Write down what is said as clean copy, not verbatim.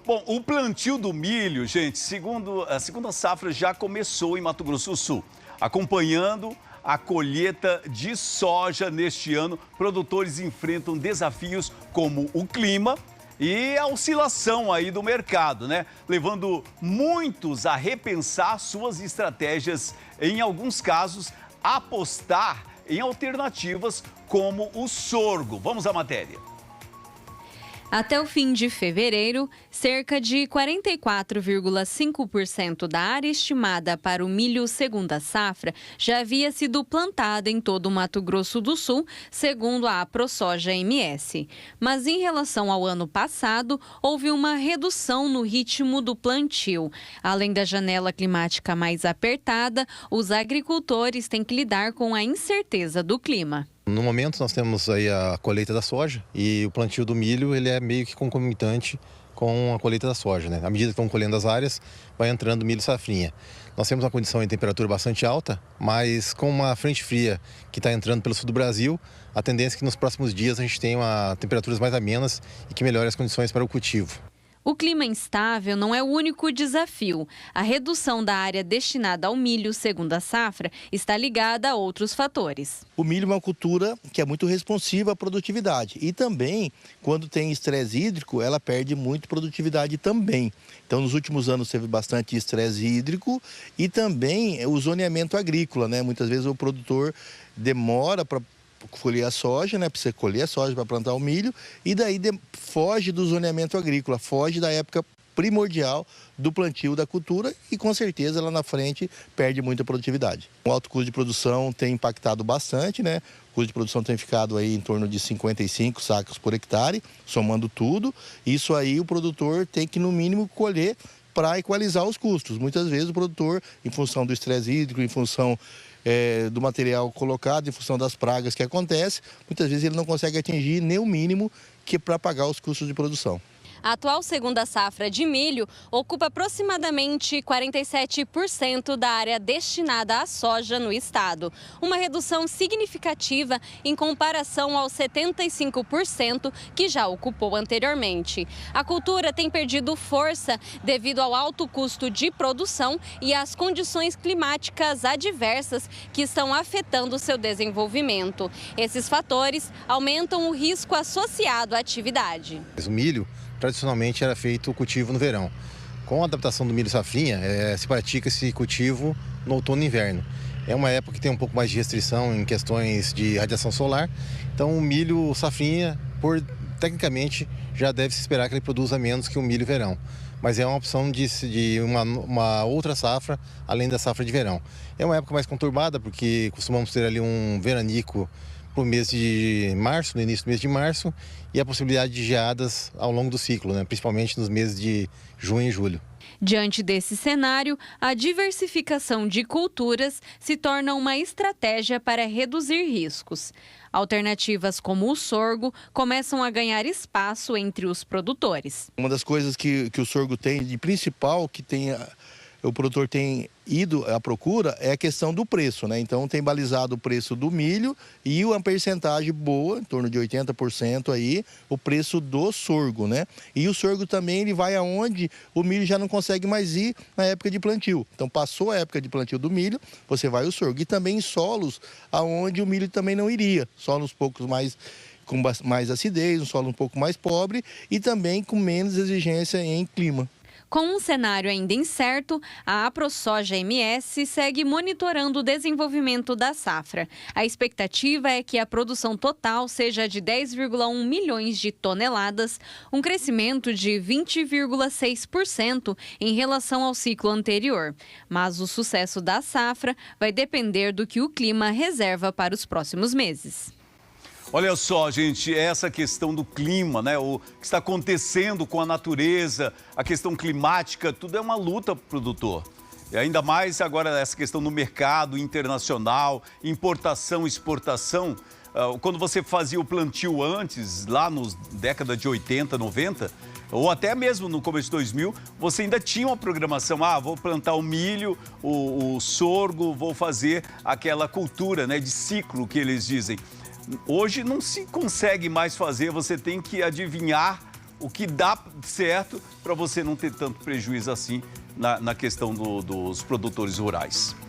Bom, o plantio do milho, gente, a segunda safra já começou em Mato Grosso do Sul. Acompanhando a colheita de soja neste ano, produtores enfrentam desafios como o clima e a oscilação aí do mercado, né? Levando muitos a repensar suas estratégias, em alguns casos, apostar em alternativas como o sorgo. Vamos à matéria. Até o fim de fevereiro, cerca de 44,5% da área estimada para o milho segunda safra já havia sido plantada em todo o Mato Grosso do Sul, segundo a AproSoja-MS. Mas em relação ao ano passado, houve uma redução no ritmo do plantio. Além da janela climática mais apertada, os agricultores têm que lidar com a incerteza do clima. No momento nós temos aí a colheita da soja e o plantio do milho ele é meio que concomitante com a colheita da soja, né? À medida que estão colhendo as áreas, vai entrando milho safrinha. Nós temos uma condição de temperatura bastante alta, mas com uma frente fria que está entrando pelo sul do Brasil, a tendência é que nos próximos dias a gente tenha temperaturas mais amenas e que melhore as condições para o cultivo. O clima instável não é o único desafio. A redução da área destinada ao milho segunda safra está ligada a outros fatores. O milho é uma cultura que é muito responsiva à produtividade e também, quando tem estresse hídrico, ela perde muito produtividade também. Então, nos últimos anos teve bastante estresse hídrico e também o zoneamento agrícola, né? Muitas vezes o produtor demora para colher a soja, né? Precisa colher a soja para plantar o milho e daí foge do zoneamento agrícola, foge da época primordial do plantio da cultura e com certeza lá na frente perde muita produtividade. O alto custo de produção tem impactado bastante, né? O custo de produção tem ficado aí em torno de 55 sacos por hectare, somando tudo. Isso aí o produtor tem que no mínimo colher para equalizar os custos. Muitas vezes o produtor, em função do estresse hídrico, em função do material colocado, em função das pragas que acontecem, muitas vezes ele não consegue atingir nem o mínimo que é para pagar os custos de produção. A atual segunda safra de milho ocupa aproximadamente 47% da área destinada à soja no estado, uma redução significativa em comparação aos 75% que já ocupou anteriormente. A cultura tem perdido força devido ao alto custo de produção e às condições climáticas adversas que estão afetando seu desenvolvimento. Esses fatores aumentam o risco associado à atividade. O milho tradicionalmente era feito o cultivo no verão. Com a adaptação do milho safrinha, se pratica esse cultivo no outono e inverno. É uma época que tem um pouco mais de restrição em questões de radiação solar. Então o milho safrinha, tecnicamente, já deve se esperar que ele produza menos que o milho verão. Mas é uma opção de uma outra safra, além da safra de verão. É uma época mais conturbada, porque costumamos ter ali um veranico para o mês de março, no início do mês de março, e a possibilidade de geadas ao longo do ciclo, né? Principalmente nos meses de junho e julho. Diante desse cenário, a diversificação de culturas se torna uma estratégia para reduzir riscos. Alternativas como o sorgo começam a ganhar espaço entre os produtores. Uma das coisas que o sorgo tem de principal, o produtor tem ido à procura, é a questão do preço, né? Então tem balizado o preço do milho e uma percentagem boa, em torno de 80% aí, o preço do sorgo, né? E o sorgo também ele vai aonde o milho já não consegue mais ir na época de plantio. Então passou a época de plantio do milho, você vai o sorgo. E também em solos aonde o milho também não iria, solos com mais acidez, um solo um pouco mais pobre e também com menos exigência em clima. Com um cenário ainda incerto, a AproSoja-MS segue monitorando o desenvolvimento da safra. A expectativa é que a produção total seja de 10,1 milhões de toneladas, um crescimento de 20,6% em relação ao ciclo anterior. Mas o sucesso da safra vai depender do que o clima reserva para os próximos meses. Olha só, gente, essa questão do clima, né? O que está acontecendo com a natureza, a questão climática, tudo é uma luta para o produtor. E ainda mais agora essa questão no mercado internacional, importação, exportação. Quando você fazia o plantio antes, lá nos décadas de 80, 90, ou até mesmo no começo de 2000, você ainda tinha uma programação. Vou plantar o milho, o sorgo, vou fazer aquela cultura, né, de ciclo que eles dizem. Hoje não se consegue mais fazer, você tem que adivinhar o que dá certo para você não ter tanto prejuízo assim na questão dos produtores rurais.